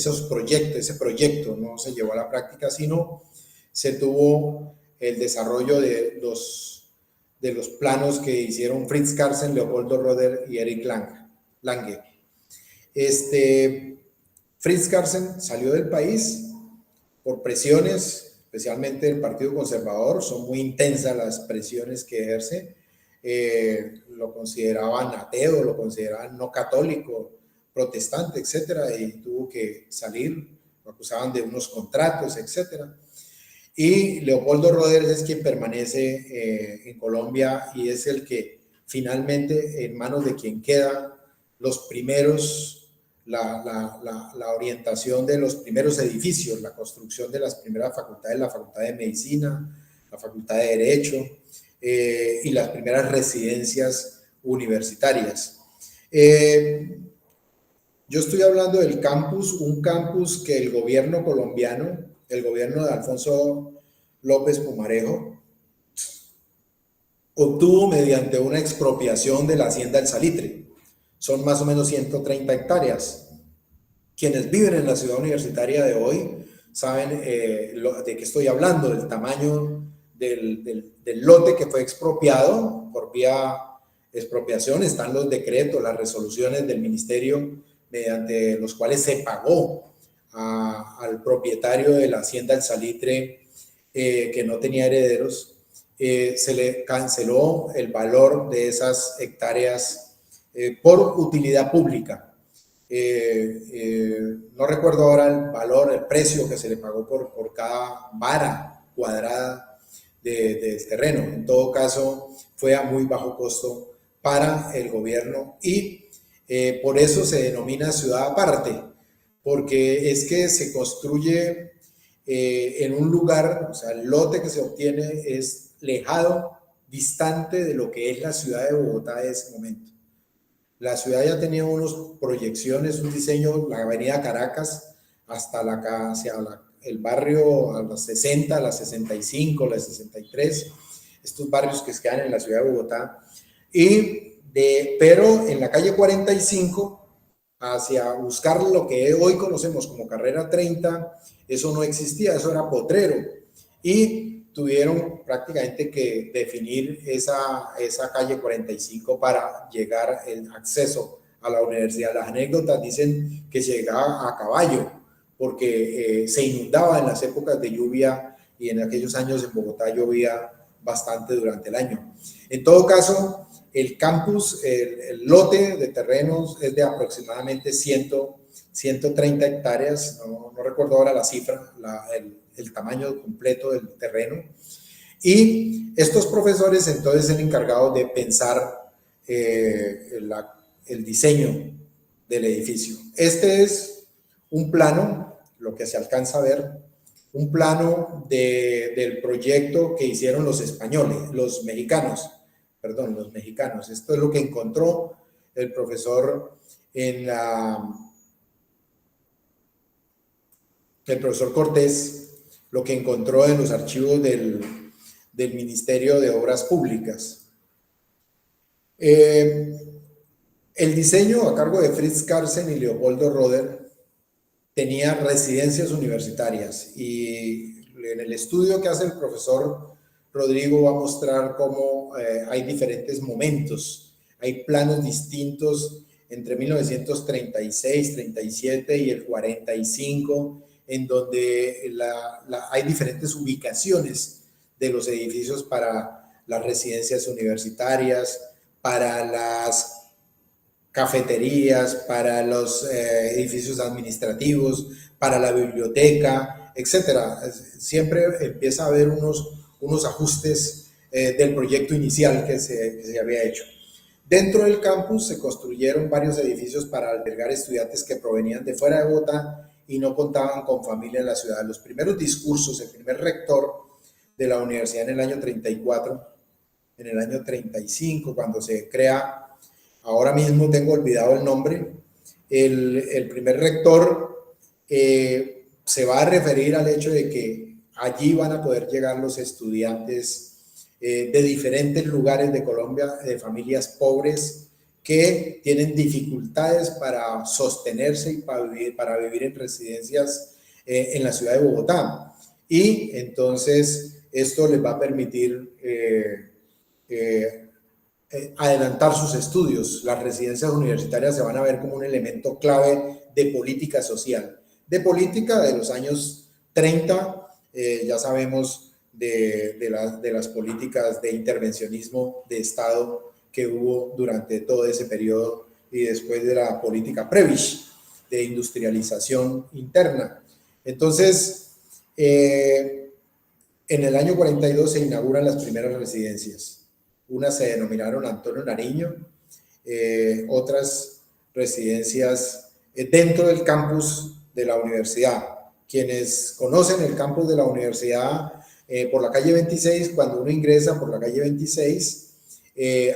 proyecto no se llevó a la práctica, sino se tuvo el desarrollo de los planos que hicieron Fritz Carlsen, Leopoldo Roder y Eric Lange. Fritz Carlsen salió del país por presiones, especialmente del Partido Conservador, son muy intensas las presiones que ejerce. Lo consideraban ateo, lo consideraban no católico, protestante, etcétera, y tuvo que salir, lo acusaban de unos contratos, etcétera. Y Leopoldo Rodríguez es quien permanece en Colombia y es el que finalmente, en manos de quien queda los primeros, la orientación de los primeros edificios, la construcción de las primeras facultades, la Facultad de Medicina, la Facultad de Derecho, y las primeras residencias universitarias. Yo estoy hablando del campus, un campus que el gobierno colombiano, el gobierno de Alfonso López Pumarejo, obtuvo mediante una expropiación de la Hacienda del Salitre. Son más o menos 130 hectáreas. Quienes viven en la ciudad universitaria de hoy saben de qué estoy hablando, del tamaño del lote que fue expropiado por vía expropiación. Están los decretos, las resoluciones del ministerio mediante los cuales se pagó al propietario de la Hacienda del Salitre que no tenía herederos. Se le canceló el valor de esas hectáreas por utilidad pública. No recuerdo ahora el valor, el precio que se le pagó por cada vara cuadrada de terreno. En todo caso, fue a muy bajo costo para el gobierno y por eso se denomina ciudad aparte, porque es que se construye en un lugar, o sea, el lote que se obtiene es lejano, distante de lo que es la ciudad de Bogotá de ese momento. La ciudad ya tenía unas proyecciones, un diseño, la avenida Caracas hasta hacia el barrio a las 60, a las 65, a las 63, estos barrios que quedan en la ciudad de Bogotá, pero en la calle 45, hacia buscar lo que hoy conocemos como carrera 30, eso no existía, eso era potrero, y tuvieron prácticamente que definir esa calle 45 para llegar el acceso a la universidad. Las anécdotas dicen que se llegaba a caballo, porque se inundaba en las épocas de lluvia y en aquellos años en Bogotá llovía bastante durante el año. En todo caso, el campus, el lote de terrenos es de aproximadamente 130 hectáreas, no recuerdo ahora la cifra, el tamaño completo del terreno. Y estos profesores entonces han encargado de pensar el diseño del edificio. Este es un plano, lo que se alcanza a ver, un plano del proyecto que hicieron los mexicanos. Esto es lo que encontró el profesor el profesor Cortés, lo que encontró en los archivos del Ministerio de Obras Públicas. El diseño a cargo de Fritz Carlsen y Leopoldo Roder tenía residencias universitarias y en el estudio que hace el profesor Rodrigo va a mostrar cómo hay diferentes momentos, hay planos distintos entre 1936, 37 y el 45, en donde hay diferentes ubicaciones de los edificios para las residencias universitarias, para las cafeterías, para los edificios administrativos, para la biblioteca, etcétera. Siempre empieza a haber unos ajustes del proyecto inicial que se había hecho. Dentro del campus se construyeron varios edificios para albergar estudiantes que provenían de fuera de Bogotá y no contaban con familia en la ciudad. Los primeros discursos, el primer rector de la universidad en el año 34, en el año 35, cuando se crea, ahora mismo tengo olvidado el nombre, el primer rector se va a referir al hecho de que allí van a poder llegar los estudiantes de diferentes lugares de Colombia, de familias pobres que tienen dificultades para sostenerse y para vivir en residencias en la ciudad de Bogotá. Y entonces esto les va a permitir adelantar sus estudios. Las residencias universitarias se van a ver como un elemento clave de política social, de política de los años 30, ya sabemos de las políticas de intervencionismo de Estado que hubo durante todo ese periodo y después de la política Prebisch de industrialización interna. Entonces, en el año 42 se inauguran las primeras residencias. Unas se denominaron Antonio Nariño, otras residencias dentro del campus de la universidad. Quienes conocen el campus de la universidad por la calle 26, cuando uno ingresa por la calle 26,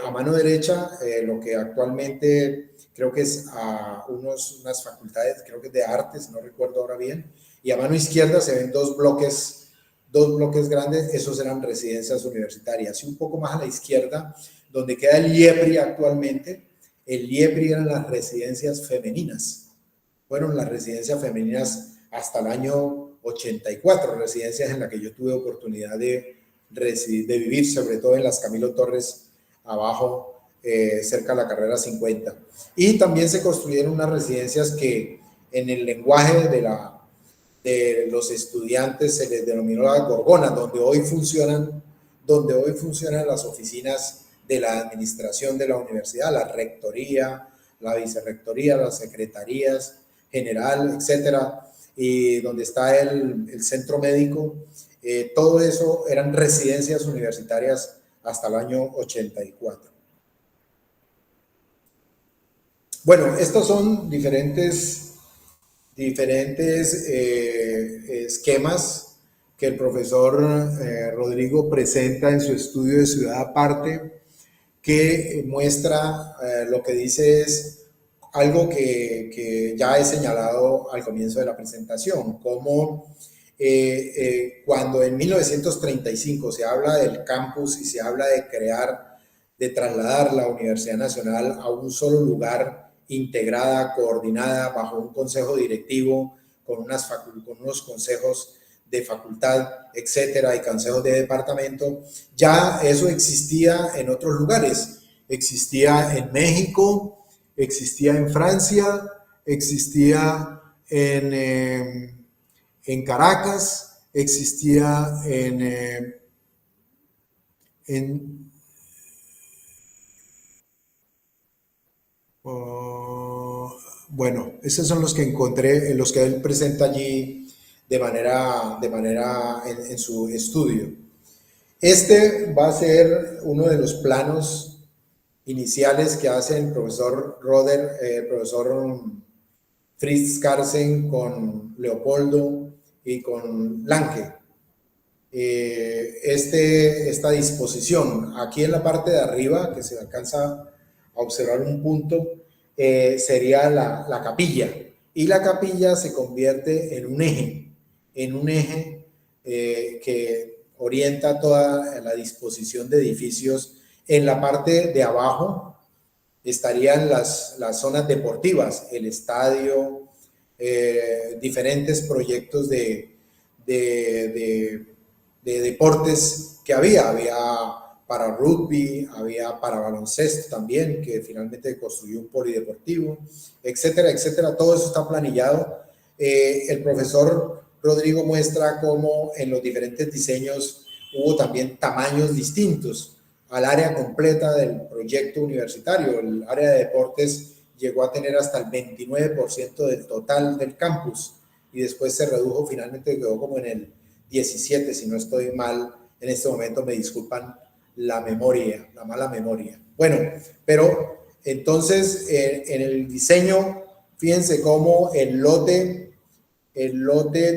a mano derecha, lo que actualmente creo que es a unas facultades, creo que es de artes, no recuerdo ahora bien, y a mano izquierda se ven dos bloques grandes, esos eran residencias universitarias. Y un poco más a la izquierda, donde queda el IEPRI actualmente, el IEPRI eran las residencias femeninas. Fueron las residencias femeninas hasta el año 84, residencias en las que yo tuve oportunidad de vivir, sobre todo en las Camilo Torres, abajo, cerca de la carrera 50. Y también se construyeron unas residencias que en el lenguaje de los estudiantes se les denominó la Gorgona, donde hoy funcionan las oficinas de la administración de la universidad, la rectoría, la vicerrectoría, las secretarías general, etcétera, y donde está el centro médico. Todo eso eran residencias universitarias hasta el año 84. Bueno, estos son diferentes esquemas que el profesor Rodrigo presenta en su estudio de Ciudad Aparte, que muestra lo que dice es algo que ya he señalado al comienzo de la presentación, como cuando en 1935 se habla del campus y se habla de trasladar la Universidad Nacional a un solo lugar, integrada, coordinada, bajo un consejo directivo, con unos consejos de facultad, etcétera, y consejos de departamento, ya eso existía en otros lugares. Existía en México, existía en Francia, existía en Caracas, existía bueno, esos son los que encontré, los que él presenta allí de manera en su estudio. Este va a ser uno de los planos iniciales que hace el profesor profesor Fritz Carlsen con Leopoldo y con Lange. Esta disposición, aquí en la parte de arriba, que se alcanza a observar un punto, sería la capilla, y la capilla se convierte en un eje que orienta toda la disposición de edificios. En la parte de abajo estarían las zonas deportivas, el estadio, diferentes proyectos de deportes que había para rugby, había para baloncesto también, que finalmente construyó un polideportivo, etcétera, etcétera. Todo eso está planillado. El profesor Rodrigo muestra cómo en los diferentes diseños hubo también tamaños distintos al área completa del proyecto universitario. El área de deportes llegó a tener hasta el 29% del total del campus y después se redujo, finalmente quedó como en el 17, si no estoy mal, en este momento me disculpan la mala memoria. Bueno, pero entonces en el diseño, fíjense cómo el lote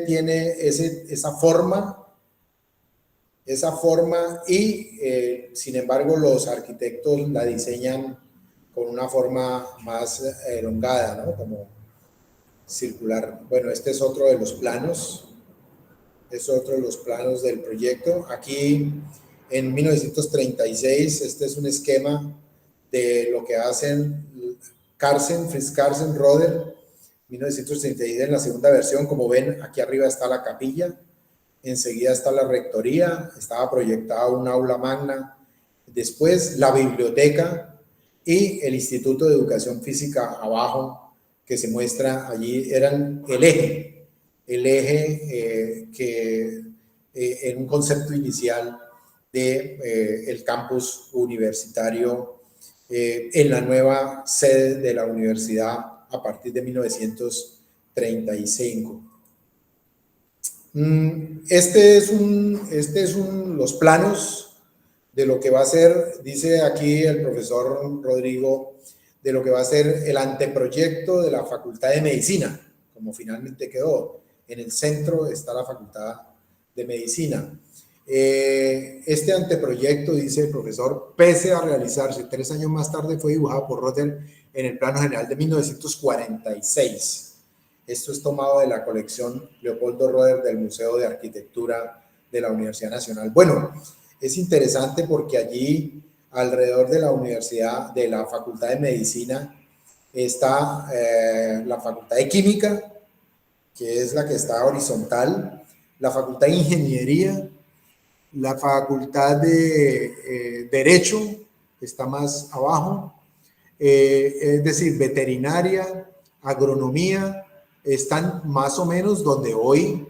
tiene esa forma y sin embargo los arquitectos la diseñan con una forma más elongada, ¿no? Como circular. Bueno, este es otro de los planos. Es otro de los planos del proyecto. Aquí en 1936, este es un esquema de lo que hacen Fritz Carlsen, Roder, 1936 en la segunda versión. Como ven, aquí arriba está la capilla, enseguida está la rectoría, estaba proyectada un aula magna, después la biblioteca y el Instituto de Educación Física abajo, que se muestra allí, eran el eje que en un concepto inicial de el campus universitario en la nueva sede de la universidad a partir de 1935. Los planos de lo que va a ser, dice aquí el profesor Rodrigo, de lo que va a ser el anteproyecto de la Facultad de Medicina, como finalmente quedó. En el centro está la Facultad de Medicina. Este anteproyecto, dice el profesor, pese a realizarse 3 años más tarde, fue dibujado por Rotter en el plano general de 1946. Esto es tomado de la colección Leopoldo Roder del Museo de Arquitectura de la Universidad Nacional. Bueno, es interesante porque allí, alrededor de la universidad, de la Facultad de Medicina, está la Facultad de Química, que es la que está horizontal, la Facultad de Ingeniería, la Facultad de Derecho, que está más abajo, es decir, veterinaria, agronomía, están más o menos donde hoy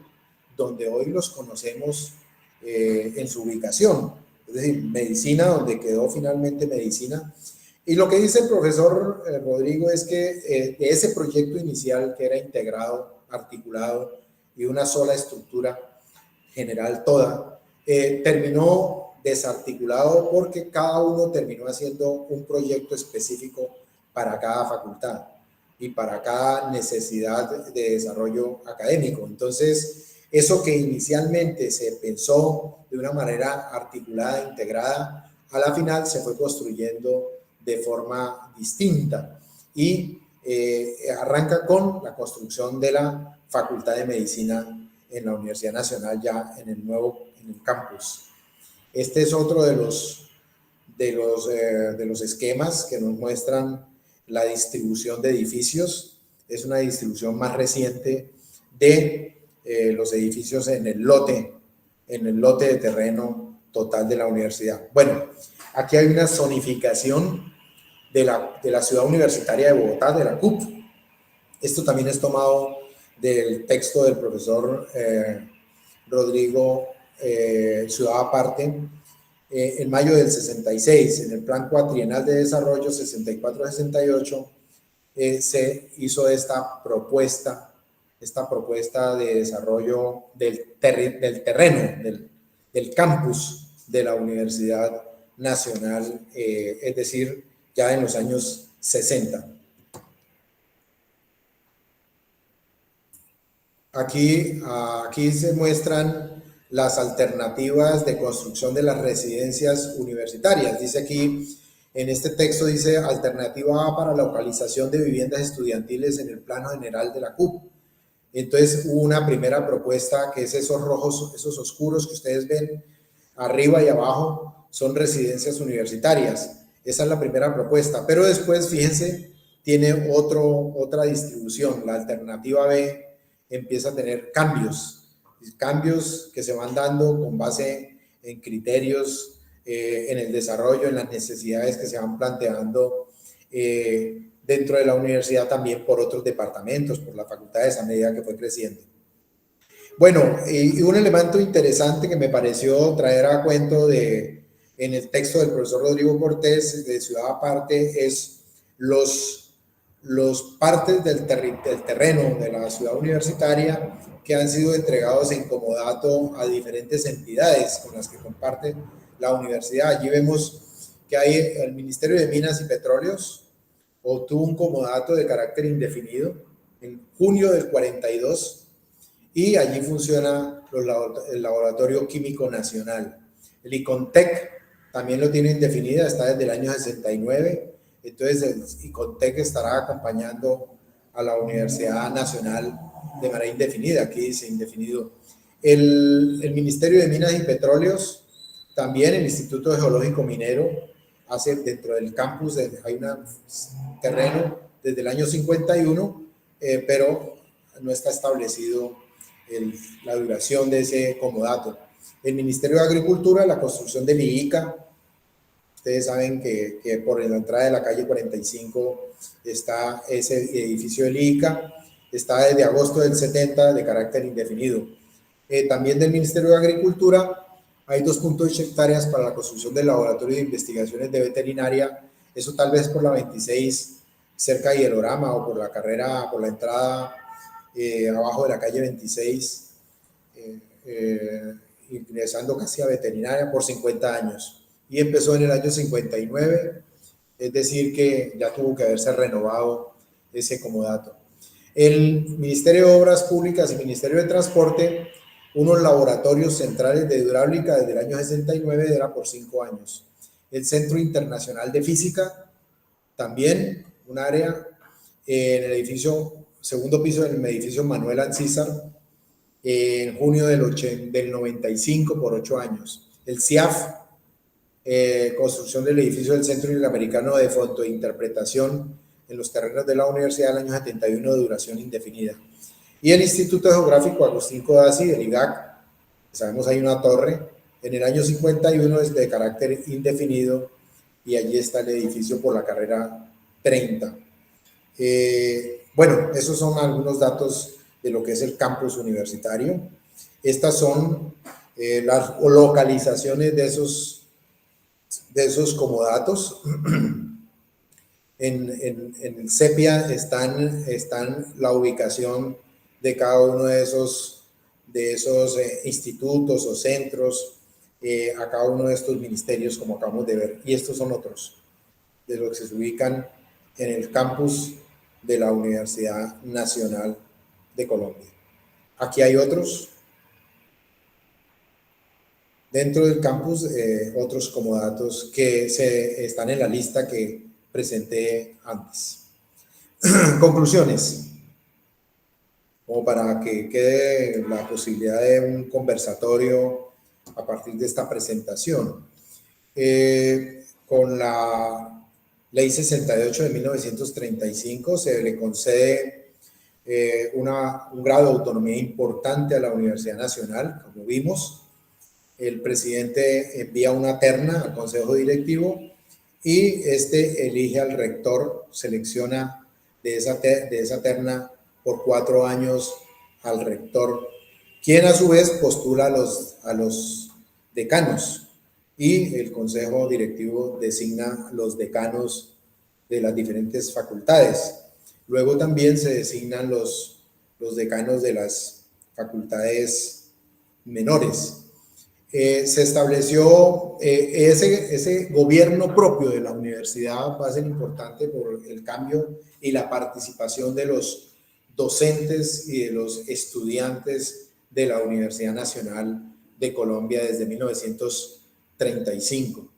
los conocemos en su ubicación, es decir, medicina, donde quedó finalmente medicina. Y lo que dice el profesor Rodrigo es que de ese proyecto inicial que era integrado, articulado y una sola estructura general toda, terminó desarticulado porque cada uno terminó haciendo un proyecto específico para cada facultad y para cada necesidad de desarrollo académico. Entonces, eso que inicialmente se pensó de una manera articulada, integrada, a la final se fue construyendo de forma distinta y arranca con la construcción de la Facultad de Medicina en la Universidad Nacional, ya en el campus. Este es otro de los esquemas que nos muestran la distribución de edificios. Es una distribución más reciente de los edificios en el lote de terreno total de la universidad. Bueno, aquí hay una zonificación de la ciudad universitaria de Bogotá, de la CUP. Esto también es tomado del texto del profesor Rodrigo Ciudad Aparte, en mayo del 66, en el Plan Cuatrienal de Desarrollo 64-68, se hizo esta propuesta de desarrollo del terreno, del campus de la Universidad Nacional, es decir, ya en los años 60. Aquí se muestran las alternativas de construcción de las residencias universitarias. Dice aquí, en este texto dice, alternativa A para la localización de viviendas estudiantiles en el plano general de la CUP. Entonces hubo una primera propuesta que es esos rojos, esos oscuros que ustedes ven arriba y abajo, son residencias universitarias. Esa es la primera propuesta. Pero después, fíjense, tiene otra distribución. La alternativa B empieza a tener cambios que se van dando con base en criterios en el desarrollo, en las necesidades que se van planteando dentro de la universidad, también por otros departamentos, por las facultades a medida que fue creciendo. Bueno, y un elemento interesante que me pareció traer a cuento en el texto del profesor Rodrigo Cortés de Ciudad Aparte es los partes del terreno de la ciudad universitaria que han sido entregados en comodato a diferentes entidades con las que comparte la universidad. Allí vemos que hay el Ministerio de Minas y Petróleos obtuvo un comodato de carácter indefinido en junio del 42 y allí funciona el Laboratorio Químico Nacional. El ICONTEC también lo tiene indefinida, está desde el año 69. Entonces, el ICONTEC estará acompañando a la Universidad Nacional de manera indefinida. Aquí dice indefinido. El Ministerio de Minas y Petróleos, también el Instituto Geológico Minero, hace dentro del campus, hay un terreno desde el año 51, pero no está establecido la duración de ese comodato. El Ministerio de Agricultura, la construcción del IICA. Ustedes saben que por la entrada de la calle 45 está ese edificio del IICA, está desde agosto del 70 de carácter indefinido. También del Ministerio de Agricultura hay 2.8 hectáreas para la construcción del laboratorio de investigaciones de veterinaria, eso tal vez por la 26 cerca de Hielorama o por la carrera, por la entrada abajo de la calle 26, ingresando casi a veterinaria por 50 años. Y empezó en el año 59, es decir que ya tuvo que haberse renovado ese comodato. El Ministerio de Obras Públicas y Ministerio de Transporte, unos laboratorios centrales de hidráulica desde el año 69, era por 5 años. El Centro Internacional de Física, también un área en el edificio, segundo piso del edificio Manuel Ancísar, en junio del 95 por 8 años. El CIAF, construcción del edificio del Centro Interamericano de Fotointerpretación en los terrenos de la universidad del año 71 de duración indefinida. Y el Instituto Geográfico Agustín Codazzi, el IGAC, sabemos hay una torre, en el año 51 es de carácter indefinido y allí está el edificio por la carrera 30. Bueno, esos son algunos datos de lo que es el campus universitario. Estas son las localizaciones de esos comodatos. En el CEPIA están la ubicación de cada uno de esos institutos o centros, a cada uno de estos ministerios, como acabamos de ver. Y estos son otros de los que se ubican en el campus de la Universidad Nacional de Colombia. Aquí hay otros. Dentro del campus, otros comodatos que están en la lista que presenté antes. Conclusiones, como para que quede la posibilidad de un conversatorio a partir de esta presentación. Con la Ley 68 de 1935 se le concede un grado de autonomía importante a la Universidad Nacional, como vimos. El presidente envía una terna al Consejo Directivo y este elige al rector, selecciona de esa terna por 4 años al rector, quien a su vez postula a los decanos, y el Consejo Directivo designa los decanos de las diferentes facultades. Luego también se designan los decanos de las facultades menores. Se estableció ese gobierno propio de la universidad, va a ser importante por el cambio y la participación de los docentes y de los estudiantes de la Universidad Nacional de Colombia desde 1935.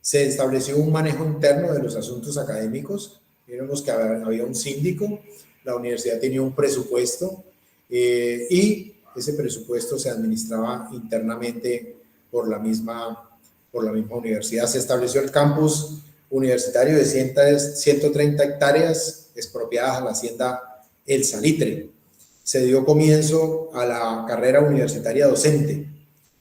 Se estableció un manejo interno de los asuntos académicos. Vimos que había un síndico, la universidad tenía un presupuesto y ese presupuesto se administraba internamente por la misma universidad. Se estableció el campus universitario de 130 hectáreas expropiadas a la hacienda El Salitre. Se dio comienzo a la carrera universitaria docente.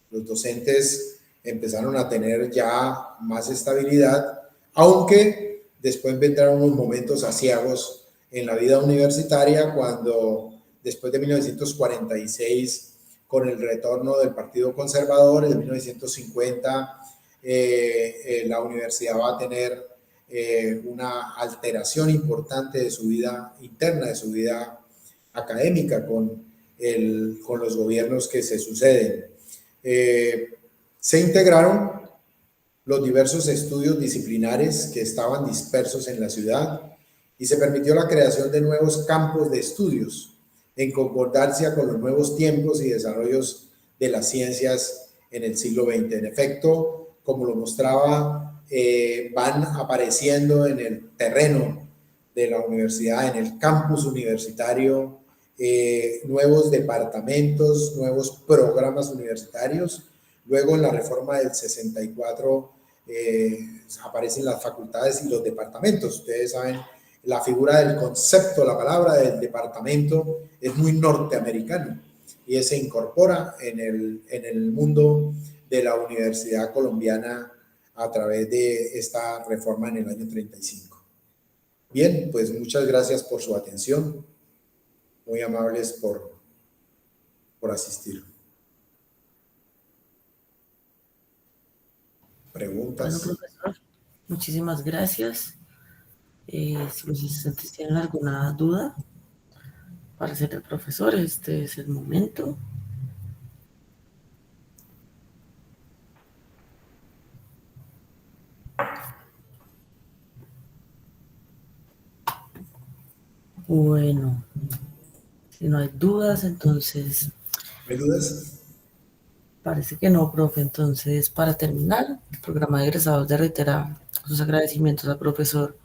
Los docentes empezaron a tener ya más estabilidad, aunque después vendrán unos momentos aciagos en la vida universitaria cuando después de 1946, con el retorno del Partido Conservador, en 1950, la universidad va a tener una alteración importante de su vida interna, de su vida académica con los gobiernos que se suceden. Se integraron los diversos estudios disciplinares que estaban dispersos en la ciudad y se permitió la creación de nuevos campos de estudios en concordancia con los nuevos tiempos y desarrollos de las ciencias en el siglo XX. En efecto, como lo mostraba van apareciendo en el terreno de la universidad, en el campus universitario, nuevos departamentos, nuevos programas universitarios. Luego en la reforma del 64 aparecen las facultades y los departamentos. Ustedes saben, la figura del concepto, la palabra del departamento es muy norteamericano y se incorpora en el mundo de la universidad colombiana a través de esta reforma en el año 35. Bien, pues muchas gracias por su atención. Muy amables por asistir. Bueno, ¿Preguntas? profesor, muchísimas gracias. Si los asistentes tienen alguna duda para ser el profesor, este es el momento. Bueno, si no hay dudas, entonces ¿Hay dudas? parece que no, profe. Entonces, para terminar, el programa de egresados de reitera sus agradecimientos al profesor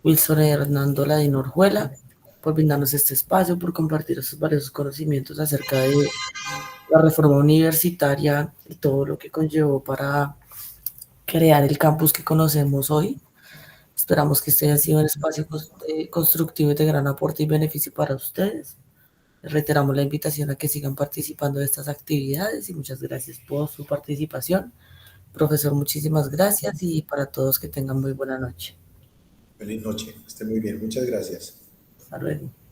Wilson Hernando Ladino Orjuela por brindarnos este espacio, por compartir sus valiosos conocimientos acerca de la reforma universitaria y todo lo que conllevó para crear el campus que conocemos hoy. Esperamos que este haya sido un espacio constructivo y de gran aporte y beneficio para ustedes. Les reiteramos la invitación a que sigan participando de estas actividades y muchas gracias por su participación. Profesor, muchísimas gracias y para todos que tengan muy buena noche. Feliz noche. Esté muy bien. Muchas gracias. Hasta luego.